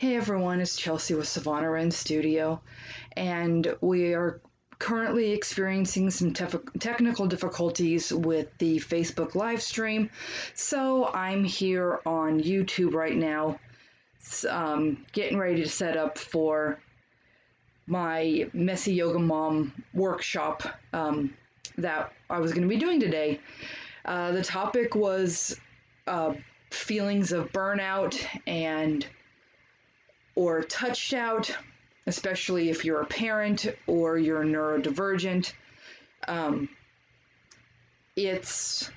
Hey everyone, it's Chelsea with Savannah Wren Studio, and we are currently experiencing some technical difficulties with the Facebook live stream. So I'm here on YouTube right now, getting ready to set up for my Messy Yoga Mom workshop that I was going to be doing today. The topic was feelings of burnout and or touched out, especially if you're a parent or you're neurodivergent. Um, it's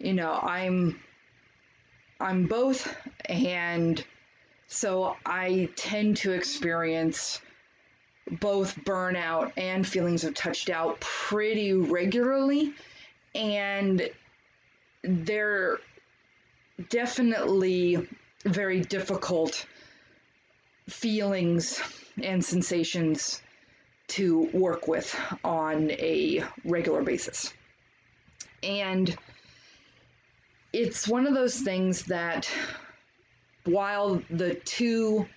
I'm both, and so I tend to experience both burnout and feelings of touched out pretty regularly, and they're definitely very difficult feelings and sensations to work with on a regular basis. And it's one of those things that while the two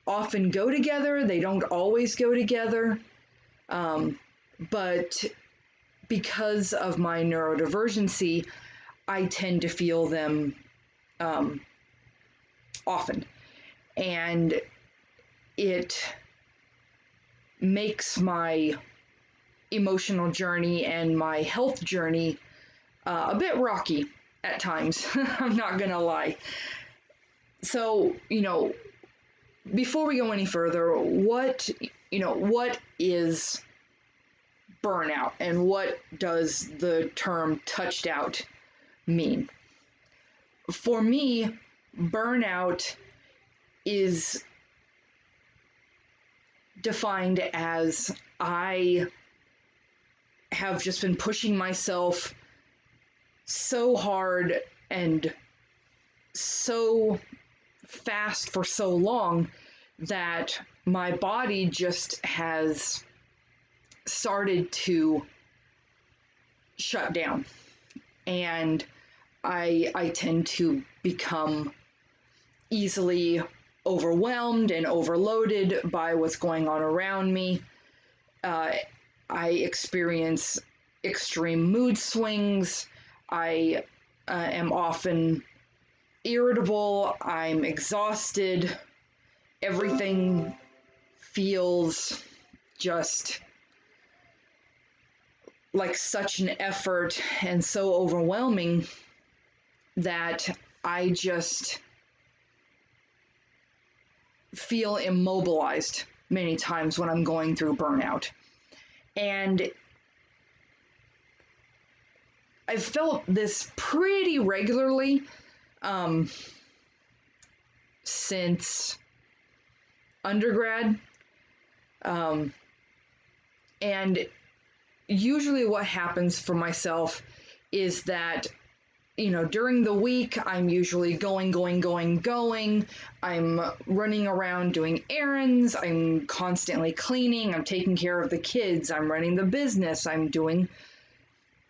often go together, they don't always go together. But because of my neurodivergency, I tend to feel them often. And it makes my emotional journey and my health journey a bit rocky at times. I'm not gonna lie. So, before we go any further, what is burnout and what does the term touched out mean? For me, burnout is defined as I have just been pushing myself so hard and so fast for so long that my body just has started to shut down, and I tend to become easily overwhelmed and overloaded by what's going on around me. I experience extreme mood swings. I am often irritable. I'm exhausted. Everything feels just like such an effort and so overwhelming that I just feel immobilized many times when I'm going through burnout. And I've felt this pretty regularly since undergrad. And usually what happens for myself is that during the week, I'm usually going. I'm running around doing errands. I'm constantly cleaning. I'm taking care of the kids. I'm running the business. I'm doing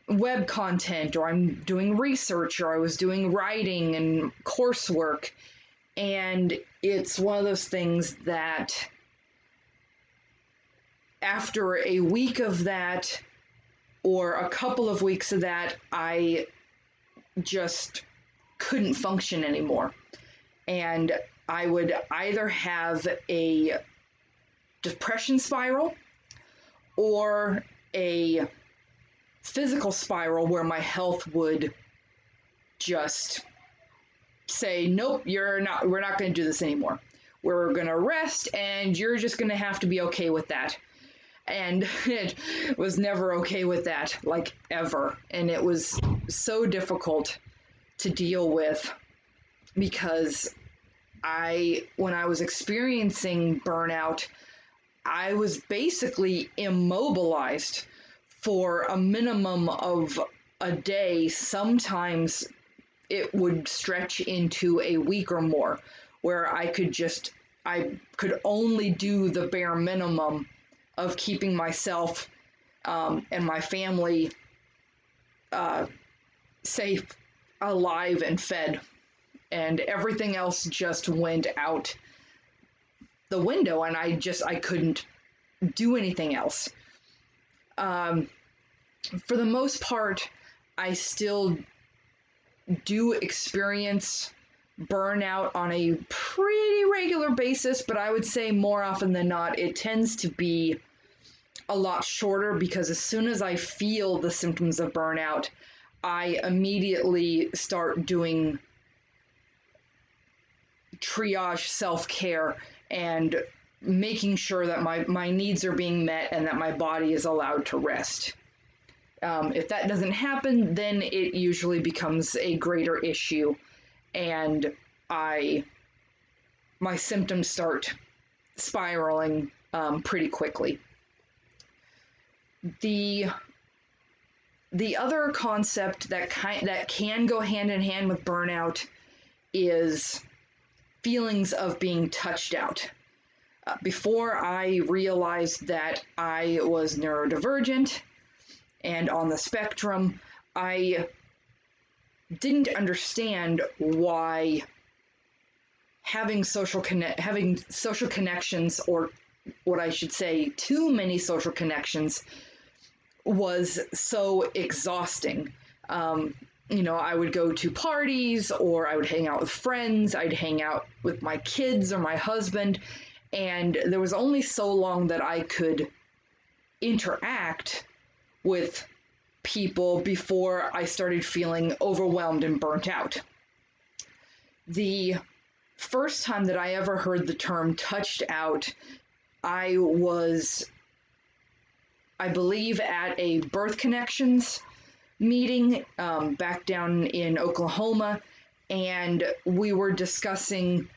web content, or I'm doing research, or I was doing writing and coursework. And it's one of those things that after a week of that, or a couple of weeks of that, I just couldn't function anymore. And I would either have a depression spiral or a physical spiral where my health would just say, nope, we're not going to do this anymore. We're going to rest, and you're just going to have to be okay with that. And it was never okay with that, like ever. And it was so difficult to deal with because when I was experiencing burnout, I was basically immobilized for a minimum of a day. Sometimes it would stretch into a week or more where I could only do the bare minimum of keeping myself and my family safe, alive, and fed. and everything else just went out the window, and I couldn't do anything else. For the most part, I still do experience burnout on a pretty regular basis, but I would say more often than not, it tends to be a lot shorter, because as soon as I feel the symptoms of burnout, I immediately start doing triage self-care and making sure that my needs are being met and that my body is allowed to rest. If that doesn't happen, then it usually becomes a greater issue, and my symptoms start spiraling pretty quickly. The other concept that can go hand in hand with burnout is feelings of being touched out. Before I realized that I was neurodivergent and on the spectrum, I didn't understand why having social connections, or what I should say, too many social connections, was so exhausting. I would go to parties, or I would hang out with friends, I'd hang out with my kids or my husband, and there was only so long that I could interact with people before I started feeling overwhelmed and burnt out. The first time that I ever heard the term touched out, I was, I believe, at a Birth Connections meeting back down in Oklahoma, and we were discussing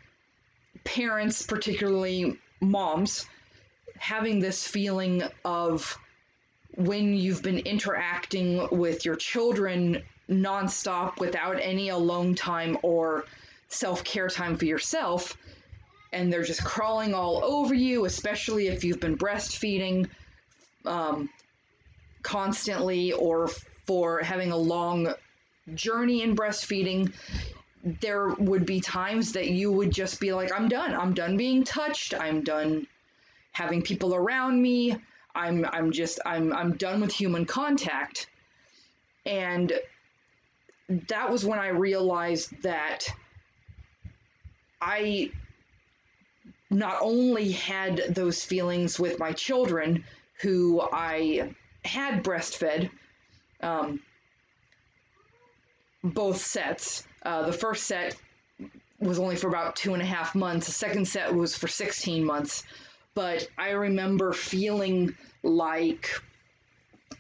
parents, particularly moms, having this feeling of when you've been interacting with your children nonstop without any alone time or self-care time for yourself, and they're just crawling all over you, especially if you've been breastfeeding constantly, or for having a long journey in breastfeeding. There would be times that you would just be like, I'm done being touched, I'm done having people around me, I'm done with human contact. And that was when I realized that I not only had those feelings with my children, who I had breastfed, both sets. The first set was only for about 2.5 months. The second set was for 16 months. But I remember feeling like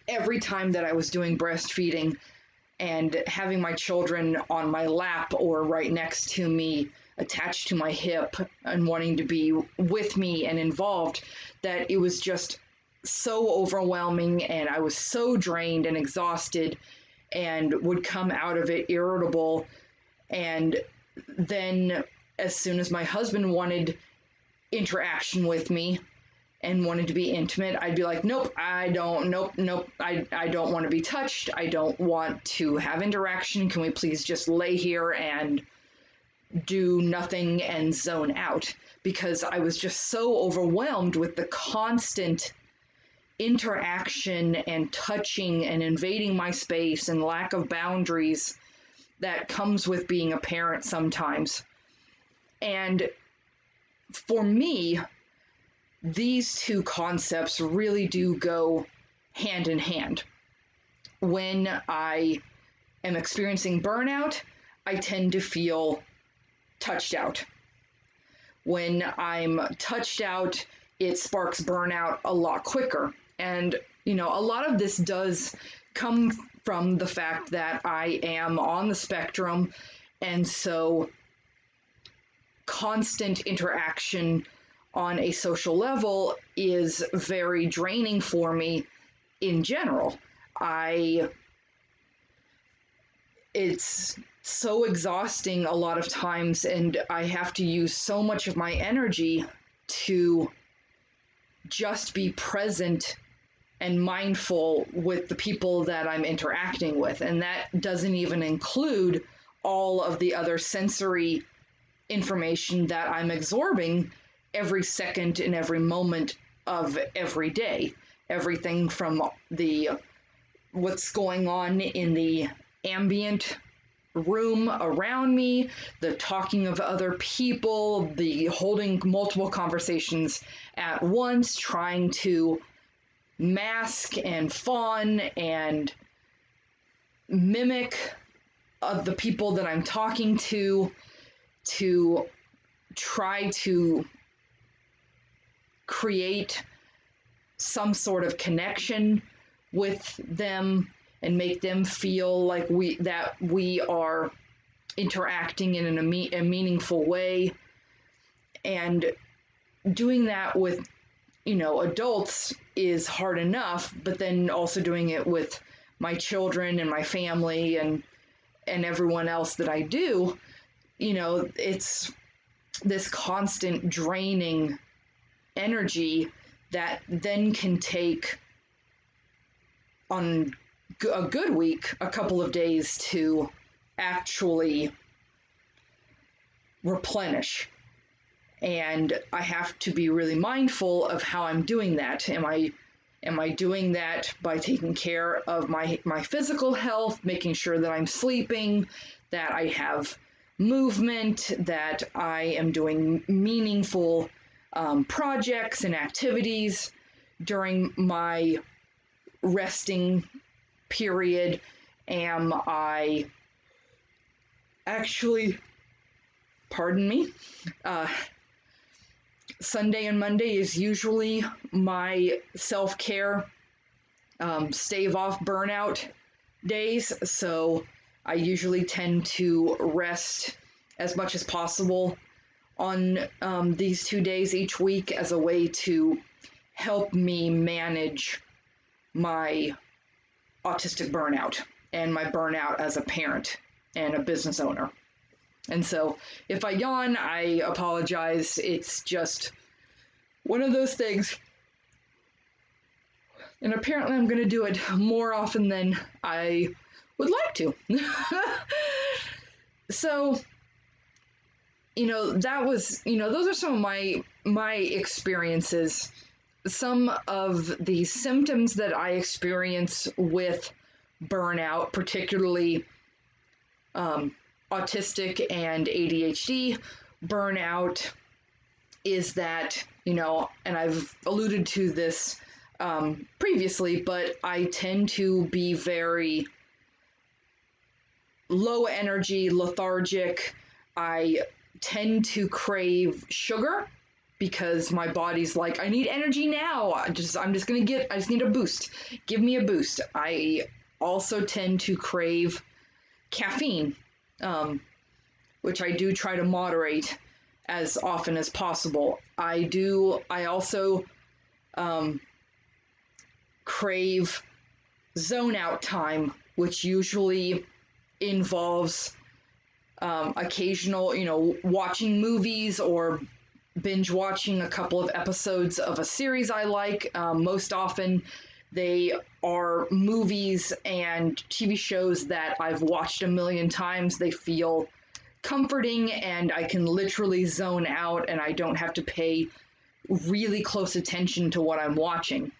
every time that I was doing breastfeeding and having my children on my lap or right next to me, attached to my hip, and wanting to be with me and involved, that it was just so overwhelming, and I was so drained and exhausted, and would come out of it irritable. And then as soon as my husband wanted interaction with me and wanted to be intimate, I'd be like, nope, I don't want to be touched. I don't want to have interaction. Can we please just lay here and do nothing and zone out? Because I was just so overwhelmed with the constant interaction and touching and invading my space and lack of boundaries that comes with being a parent sometimes. And for me, these two concepts really do go hand in hand. When I am experiencing burnout, I tend to feel touched out. When I'm touched out, it sparks burnout a lot quicker. And, a lot of this does come from the fact that I am on the spectrum, and so constant interaction on a social level is very draining for me in general. It's so exhausting a lot of times, and I have to use so much of my energy to just be present and mindful with the people that I'm interacting with. And that doesn't even include all of the other sensory information that I'm absorbing every second and every moment of every day. Everything from the what's going on in the ambient room around me, the talking of other people, the holding multiple conversations at once, trying to mask and fawn and mimic of the people that I'm talking to try to create some sort of connection with them and make them feel like we are interacting in a meaningful way. And doing that with adults is hard enough, but then also doing it with my children and my family and everyone else that I do, it's this constant draining energy that then can take, on a good week, a couple of days to actually replenish. And I have to be really mindful of how I'm doing that. Am I doing that by taking care of my physical health, making sure that I'm sleeping, that I have movement, that I am doing meaningful projects and activities during my resting period? Am I actually, pardon me, Sunday and Monday is usually my self-care, stave off burnout days. So I usually tend to rest as much as possible on these 2 days each week as a way to help me manage my autistic burnout and my burnout as a parent and a business owner. And so if I yawn, I apologize. It's just one of those things. And apparently I'm going to do it more often than I would like to. So, that was, those are some of my experiences. Some of the symptoms that I experience with burnout, particularly autistic and ADHD burnout, is that, and I've alluded to this previously, but I tend to be very low energy, lethargic. I tend to crave sugar because my body's like, I need energy now. I just need a boost. Give me a boost. I also tend to crave caffeine, which I do try to moderate as often as possible. I also crave zone out time, which usually involves occasional, watching movies or binge watching a couple of episodes of a series I like. Most often they are movies and TV shows that I've watched a million times. They feel comforting and I can literally zone out and I don't have to pay really close attention to what I'm watching.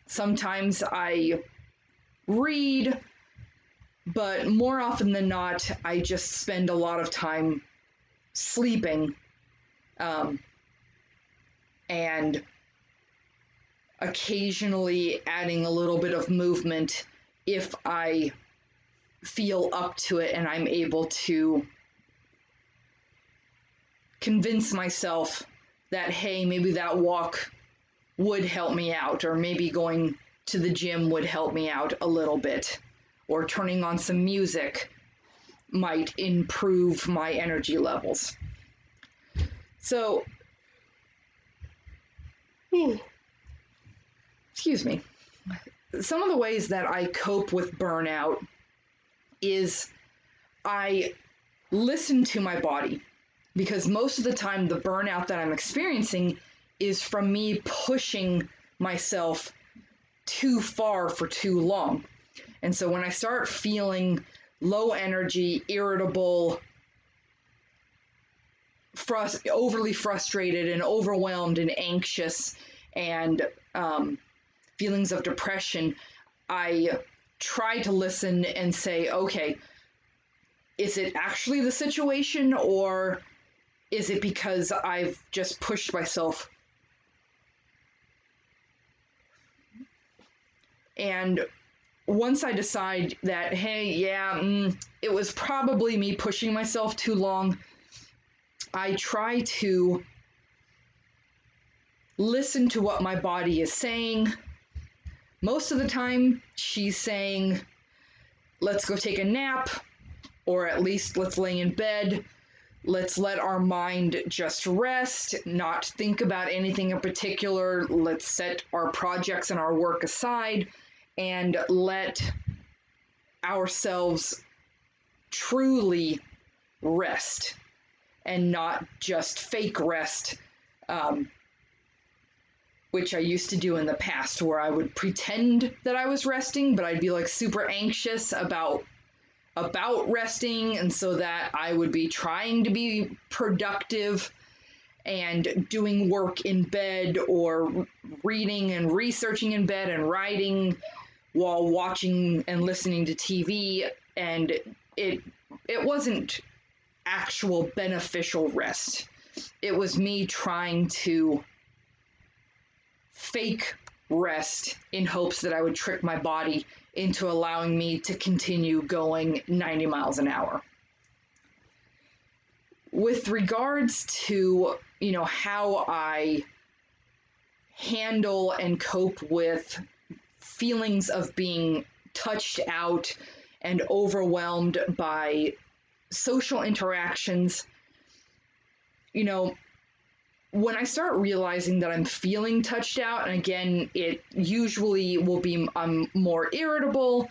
Sometimes I read, but more often than not, I just spend a lot of time sleeping, and occasionally adding a little bit of movement if I feel up to it and I'm able to convince myself that, hey, maybe that walk would help me out, or maybe going to the gym would help me out a little bit, or turning on some music might improve my energy levels. So, excuse me. Some of the ways that I cope with burnout is I listen to my body, because most of the time the burnout that I'm experiencing is from me pushing myself too far for too long. And so when I start feeling low energy, irritable, overly frustrated and overwhelmed and anxious, and feelings of depression, I try to listen and say, okay, is it actually the situation, or is it because I've just pushed myself? And once I decide that, hey, yeah, it was probably me pushing myself too long, I try to listen to what my body is saying. Most of the time, she's saying, let's go take a nap, or at least let's lay in bed. Let's let our mind just rest, not think about anything in particular. Let's set our projects and our work aside and let ourselves truly rest and not just fake rest, which I used to do in the past, where I would pretend that I was resting, but I'd be like super anxious about resting, and so that I would be trying to be productive and doing work in bed, or reading and researching in bed and writing while watching and listening to TV, and it wasn't actual beneficial rest. It was me trying to fake rest in hopes that I would trick my body into allowing me to continue going 90 miles an hour. With regards to, how I handle and cope with feelings of being touched out and overwhelmed by social interactions, when I start realizing that I'm feeling touched out, and again, it usually will be I'm more irritable,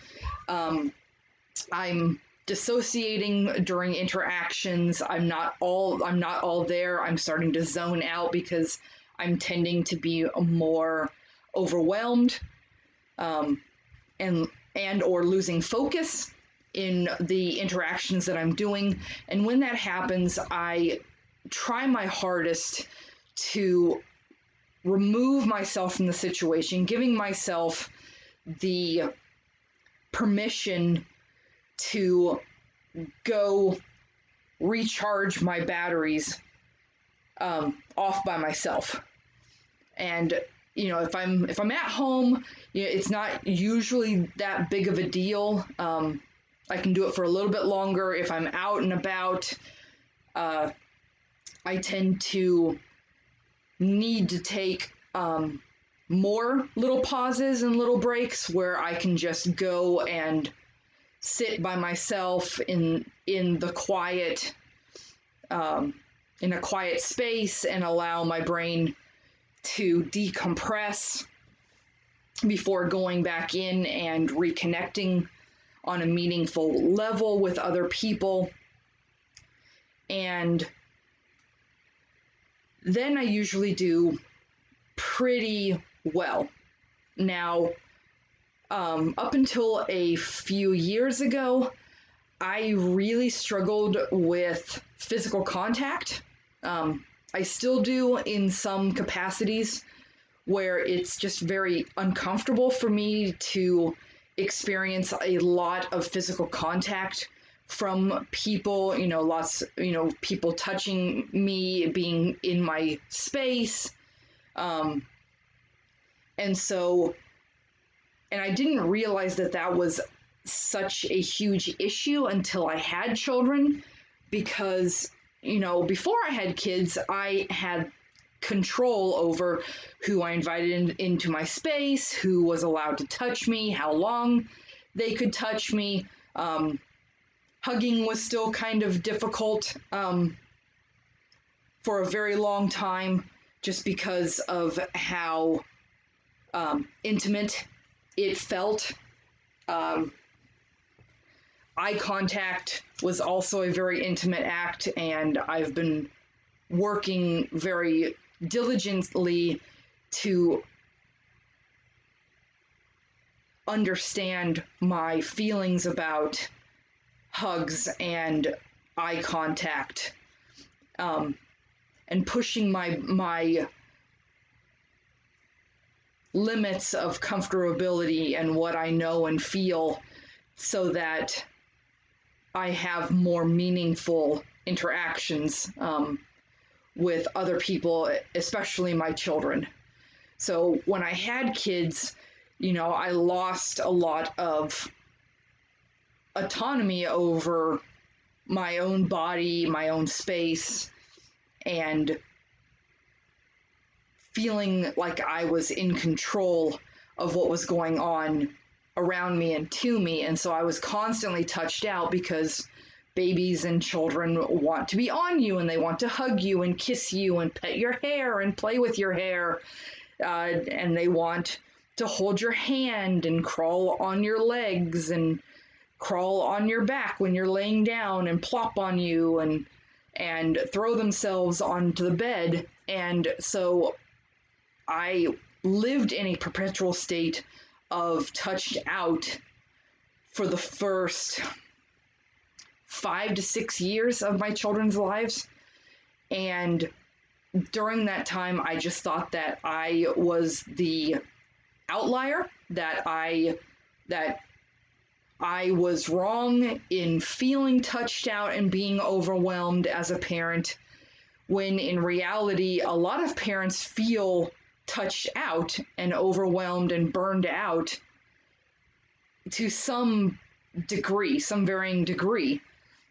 I'm dissociating during interactions, I'm not all there, I'm starting to zone out because I'm tending to be more overwhelmed, and or losing focus in the interactions that I'm doing. And when that happens, I try my hardest to remove myself from the situation, giving myself the permission to go recharge my batteries off by myself. And if I'm at home, it's not usually that big of a deal. I can do it for a little bit longer. If I'm out and about, I tend to need to take more little pauses and little breaks where I can just go and sit by myself in the quiet, in a quiet space, and allow my brain to decompress before going back in and reconnecting on a meaningful level with other people. And then I usually do pretty well. Now, up until a few years ago, I really struggled with physical contact. I still do in some capacities, where it's just very uncomfortable for me to experience a lot of physical contact from people, people touching me, being in my space. And I didn't realize that was such a huge issue until I had children, because, before I had kids, I had control over who I invited into my space, who was allowed to touch me, how long they could touch me. Hugging was still kind of difficult for a very long time, just because of how intimate it felt. Eye contact was also a very intimate act, and I've been working very diligently to understand my feelings about hugs and eye contact, and pushing my limits of comfortability and what I know and feel so that I have more meaningful interactions with other people, especially my children. So when I had kids, I lost a lot of autonomy over my own body, my own space, and feeling like I was in control of what was going on around me and to me. And so I was constantly touched out because babies and children want to be on you and they want to hug you and kiss you and pet your hair and play with your hair. And they want to hold your hand and crawl on your legs and crawl on your back when you're laying down and plop on you and throw themselves onto the bed. And so I lived in a perpetual state of touched out for the first 5 to 6 years of my children's lives. And during that time, I just thought that I was the outlier, that I was wrong in feeling touched out and being overwhelmed as a parent, when in reality, a lot of parents feel touched out and overwhelmed and burned out to some degree, some varying degree.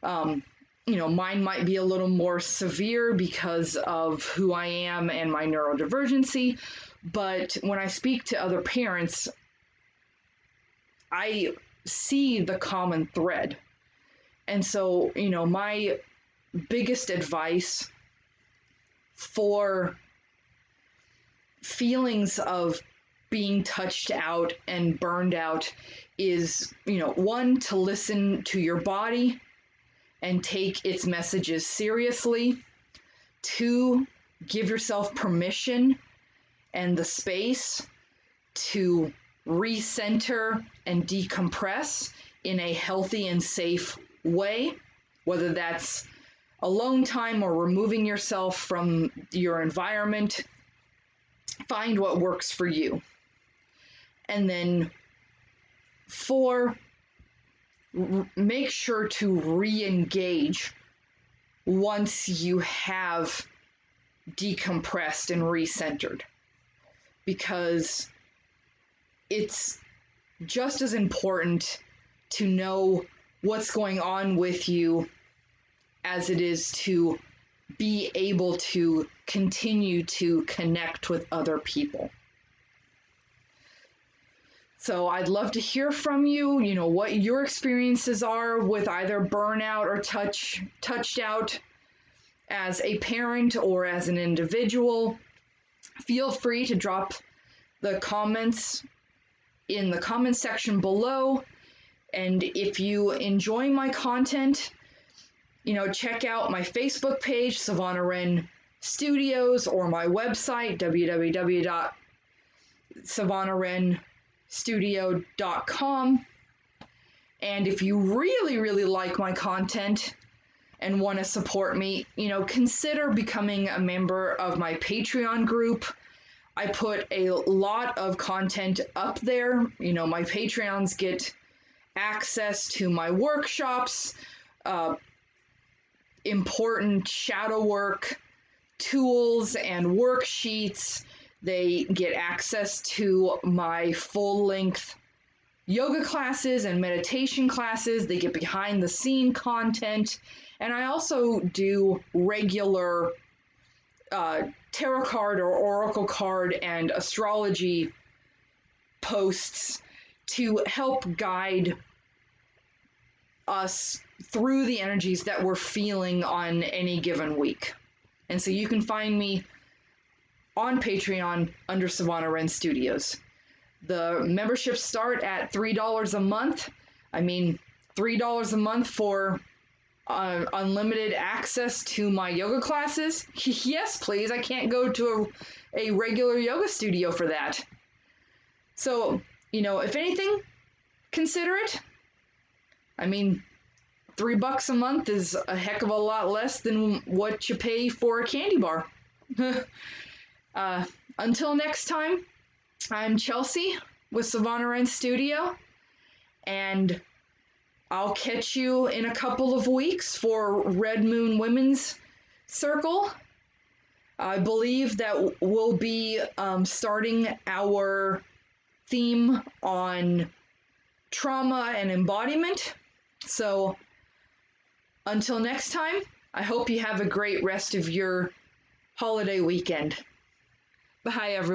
Mine might be a little more severe because of who I am and my neurodivergency, but when I speak to other parents, I see the common thread. And so, my biggest advice for feelings of being touched out and burned out is, one, to listen to your body and take its messages seriously. 2, give yourself permission and the space to recenter and decompress in a healthy and safe way, whether that's alone time or removing yourself from your environment. Find what works for you. And then 4, make sure to re-engage once you have decompressed and recentered, because it's just as important to know what's going on with you as it is to be able to continue to connect with other people. So I'd love to hear from you, what your experiences are with either burnout or touched out as a parent or as an individual. Feel free to drop the comments in the comment section below. And if you enjoy my content, check out my Facebook page, Savannah Wren Studios, or my website, www.savannahwrenstudio.com. And if you really, really like my content and want to support me, consider becoming a member of my Patreon group. I put a lot of content up there. My Patreons get access to my workshops, important shadow work tools and worksheets. They get access to my full-length yoga classes and meditation classes. They get behind the scene content. And I also do regular tarot card or oracle card and astrology posts to help guide us through the energies that we're feeling on any given week. And so you can find me on Patreon under Savannah Wren Studios. The memberships start at $3 a month. $3 a month for unlimited access to my yoga classes. Yes, please. I can't go to a regular yoga studio for that. So, if anything, consider it. $3 $3 a month is a heck of a lot less than what you pay for a candy bar. Until next time, I'm Chelsea with Savannah Wren Studio, and I'll catch you in a couple of weeks for Red Moon Women's Circle. I believe that we'll be starting our theme on trauma and embodiment. So until next time, I hope you have a great rest of your holiday weekend. Bye, everyone.